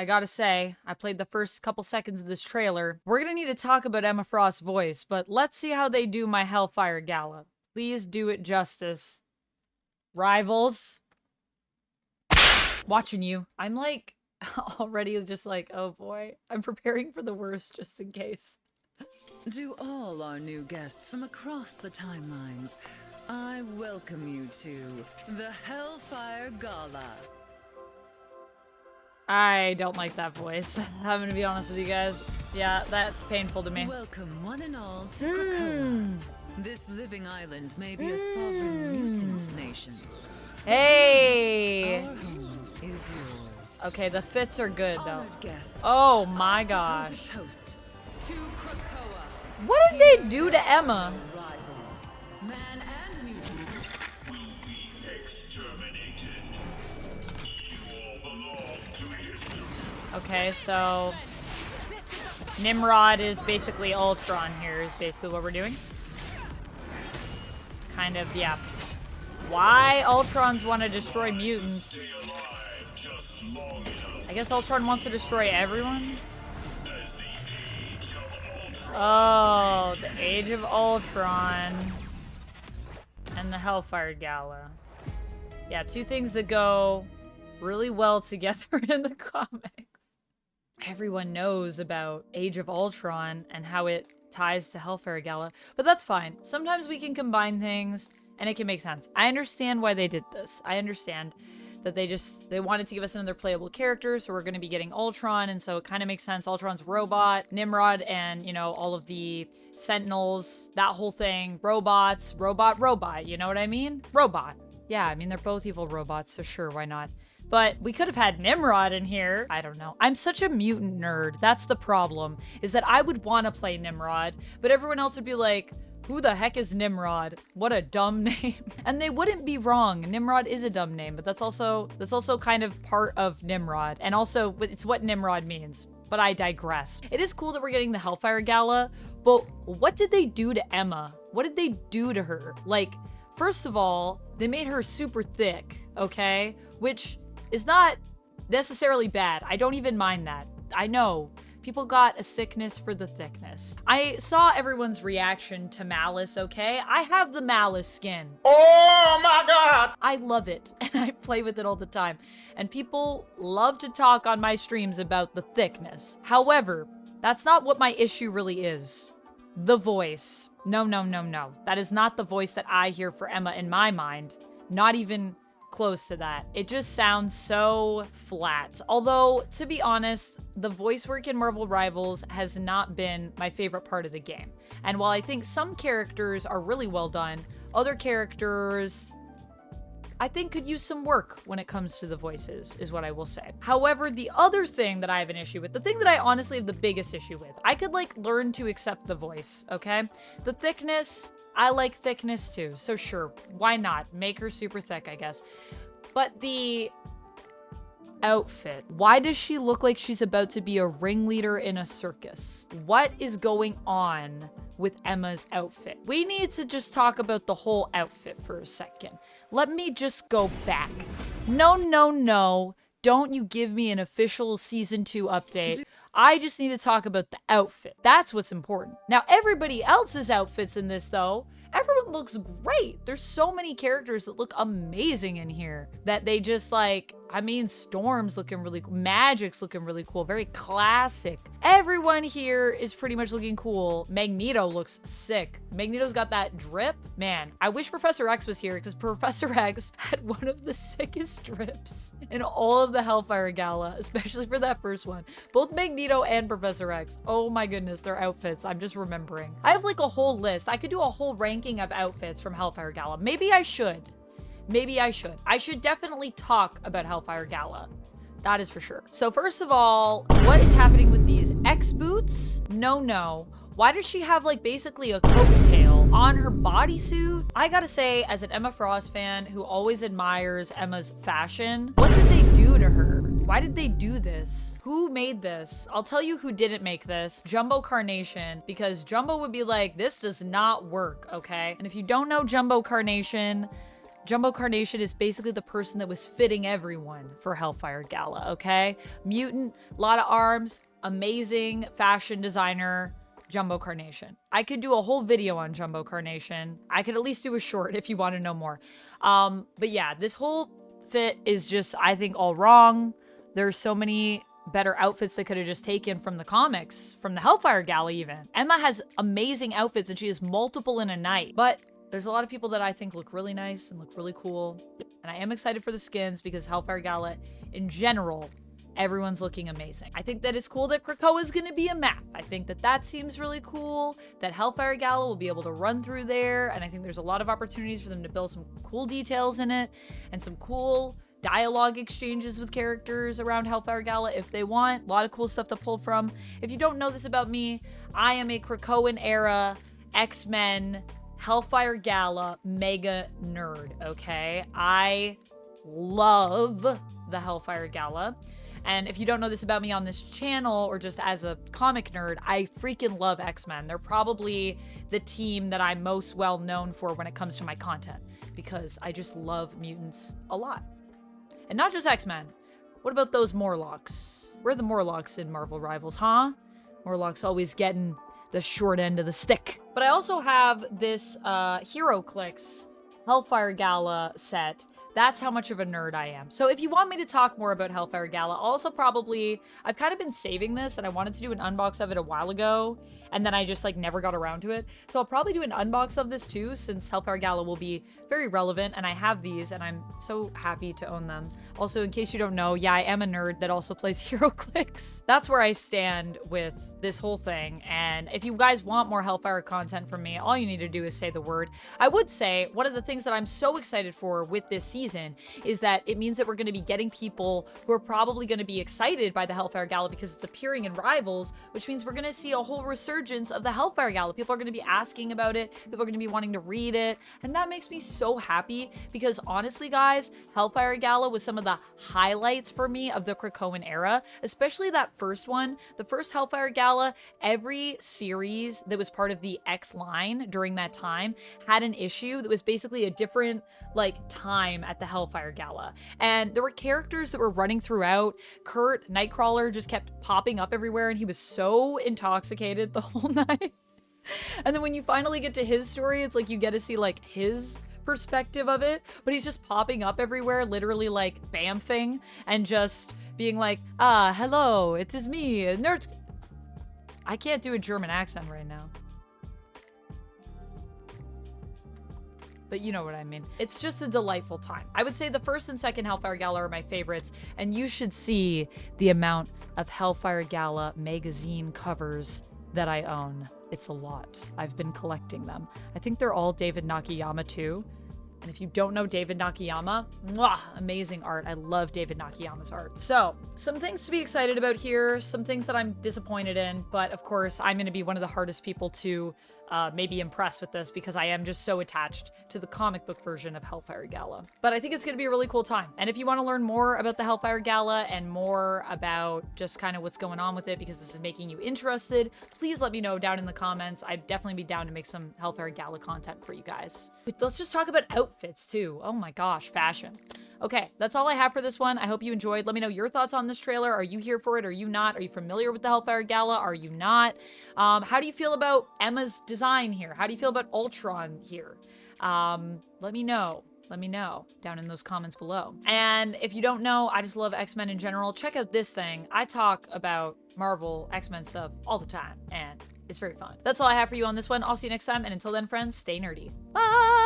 I gotta say, I played the first couple seconds of this trailer. We're gonna need to talk about Emma Frost's voice, but let's see how they do my Hellfire Gala. Please do it justice. Rivals. Watching you. I'm like, already just like, oh boy. I'm preparing for the worst just in case. To all our new guests from across the timelines, I welcome you to the Hellfire Gala. I don't like that voice. I'm gonna be honest with you guys. Yeah, that's painful to me. Welcome one and all to Krakoa. This living island may be a sovereign mutant nation. Hey! Our home is yours. Okay, the fits are good though. Honored guests, Oh my I propose gosh. a toast to Krakoa. What did they do to Emma? Rivals, man and mutant. Will be exterminated. You all belong to history. Okay, so Nimrod is basically Ultron here, is basically what we're doing. Kind of, yeah. Why Ultrons want to destroy mutants? Stay alive just long enough I guess Ultron wants to destroy everyone? as the Age of Ultron. Oh, the Age of Ultron and the Hellfire Gala. Yeah, two things that go really well together in the comics. Everyone knows about Age of Ultron and how it ties to Hellfire Gala, but that's fine. Sometimes we can combine things and it can make sense. I understand why they did this. I understand that they wanted to give us another playable character, so we're going to be getting Ultron, and so it kind of makes sense. Ultron's robot, Nimrod, and, you know, all of the Sentinels, that whole thing, robots, robot, you know what I mean? Robot. Yeah, I mean, they're both evil robots, so sure, why not? But we could have had Nimrod in here. I don't know. I'm such a mutant nerd. That's the problem, is that I would want to play Nimrod, but everyone else would be like, who the heck is Nimrod? What a dumb name. And they wouldn't be wrong. Nimrod is a dumb name, but that's also kind of part of Nimrod. And also, it's what Nimrod means. But I digress. It is cool that we're getting the Hellfire Gala, but what did they do to Emma? What did they do to her? Like, first of all, they made her super thick, okay? Which is not necessarily bad. I don't even mind that. I know. People got a sickness for the thickness. I saw everyone's reaction to Malice, okay? I have the Malice skin. Oh my god! I love it, and I play with it all the time. And people love to talk on my streams about the thickness. However, that's not what my issue really is. The voice. No. That is not the voice that I hear for Emma in my mind. Not even close to that. It just sounds so flat. Although, to be honest, the voice work in Marvel Rivals has not been my favorite part of the game. And while I think some characters are really well done, other characters I think could use some work when it comes to the voices, is what I will say. However, the other thing that I have an issue with, the thing that I honestly have the biggest issue with, I could like learn to accept the voice, okay? The thickness, I like thickness too, so sure, why not? Make her super thick, I guess. But the outfit, why does she look like she's about to be a ringleader in a circus? What is going on with Emma's outfit? We need to just talk about the whole outfit for a second. Let me just go back. No. Don't you give me an official season 2 update. I just need to talk about the outfit. That's what's important. Now, everybody else's outfits in this, though, everyone looks great. There's so many characters that look amazing in here that they just like, I mean, Storm's looking really cool. Magic's looking really cool. Very classic. Everyone here is pretty much looking cool. Magneto looks sick. Magneto's got that drip. Man, I wish Professor X was here because Professor X had one of the sickest drips in all of the Hellfire Gala, especially for that first one. Both Magneto and Professor X. Oh my goodness, their outfits. I'm just remembering. I have like a whole list. I could do a whole ranking of outfits from Hellfire Gala. Maybe I should. I should definitely talk about Hellfire Gala. That is for sure. So first of all, what is happening with these X boots? No. Why does she have like basically a coattail on her bodysuit? I gotta say, as an Emma Frost fan who always admires Emma's fashion, what did they do to her? Why did they do this? Who made this? I'll tell you who didn't make this. Jumbo Carnation, because Jumbo would be like, this does not work, okay? And if you don't know Jumbo Carnation, Jumbo Carnation is basically the person that was fitting everyone for Hellfire Gala, okay? Mutant, a lot of arms, amazing fashion designer, Jumbo Carnation. I could do a whole video on Jumbo Carnation. I could at least do a short if you want to know more. But yeah, this whole fit is just, I think, all wrong. There's so many better outfits they could have just taken from the comics, from the Hellfire Gala even. Emma has amazing outfits and she has multiple in a night, but there's a lot of people that I think look really nice and look really cool. And I am excited for the skins because Hellfire Gala in general, everyone's looking amazing. I think that it's cool that Krakoa is going to be a map. I think that that seems really cool, that Hellfire Gala will be able to run through there. And I think there's a lot of opportunities for them to build some cool details in it and some cool dialogue exchanges with characters around Hellfire Gala if they want. A lot of cool stuff to pull from. If you don't know this about me, I am a Krakoan era X-Men Hellfire Gala mega nerd, okay? I love the Hellfire Gala. And if you don't know this about me on this channel or just as a comic nerd, I freaking love X-Men. They're probably the team that I'm most well known for when it comes to my content because I just love mutants a lot. And not just X-Men. What about those Morlocks? Where are the Morlocks in Marvel Rivals, huh? Morlocks always getting the short end of the stick. But I also have this HeroClix Hellfire Gala set. That's how much of a nerd I am. So if you want me to talk more about Hellfire Gala, I've kind of been saving this and I wanted to do an unbox of it a while ago and then I just like never got around to it. So I'll probably do an unbox of this too since Hellfire Gala will be very relevant and I have these and I'm so happy to own them. Also, in case you don't know, yeah, I am a nerd that also plays HeroClix. That's where I stand with this whole thing. And if you guys want more Hellfire content from me, all you need to do is say the word. I would say one of the things that I'm so excited for with this season is that it means that we're going to be getting people who are probably going to be excited by the Hellfire Gala because it's appearing in Rivals, which means we're going to see a whole resurgence of the Hellfire Gala. People are going to be asking about it. People are going to be wanting to read it. And that makes me so happy because honestly, guys, Hellfire Gala was some of the highlights for me of the Krakoan era, especially that first one. The first Hellfire Gala, every series that was part of the X line during that time had an issue that was basically a different like time at the Hellfire Gala. And there were characters that were running throughout. Kurt, Nightcrawler, just kept popping up everywhere and he was so intoxicated the whole night. And then when you finally get to his story, it's like you get to see like his perspective of it, but he's just popping up everywhere, literally like bamfing and just being like, hello, it is me, nerds. I can't do a German accent right now. But you know what I mean. It's just a delightful time. I would say the first and second Hellfire Gala are my favorites, and you should see the amount of Hellfire Gala magazine covers that I own. It's a lot. I've been collecting them. I think they're all David Nakayama too. And if you don't know David Nakayama, mwah, amazing art. I love David Nakayama's art. So, some things to be excited about here, some things that I'm disappointed in, but of course, I'm going to be one of the hardest people to maybe impress with this because I am just so attached to the comic book version of Hellfire Gala. But I think it's going to be a really cool time. And if you want to learn more about the Hellfire Gala and more about just kind of what's going on with it because this is making you interested, please let me know down in the comments. I'd definitely be down to make some Hellfire Gala content for you guys. But let's just talk about outfits too. Oh my gosh, fashion. Okay, that's all I have for this one. I hope you enjoyed. Let me know your thoughts on this trailer. Are you here for it? Are you not? Are you familiar with the Hellfire Gala? Are you not? How do you feel about Emma's design here? How do you feel about Ultron here? Let me know. Let me know down in those comments below. And if you don't know, I just love X-Men in general. Check out this thing. I talk about Marvel, X-Men stuff all the time, and it's very fun. That's all I have for you on this one. I'll see you next time, and until then, friends, stay nerdy. Bye!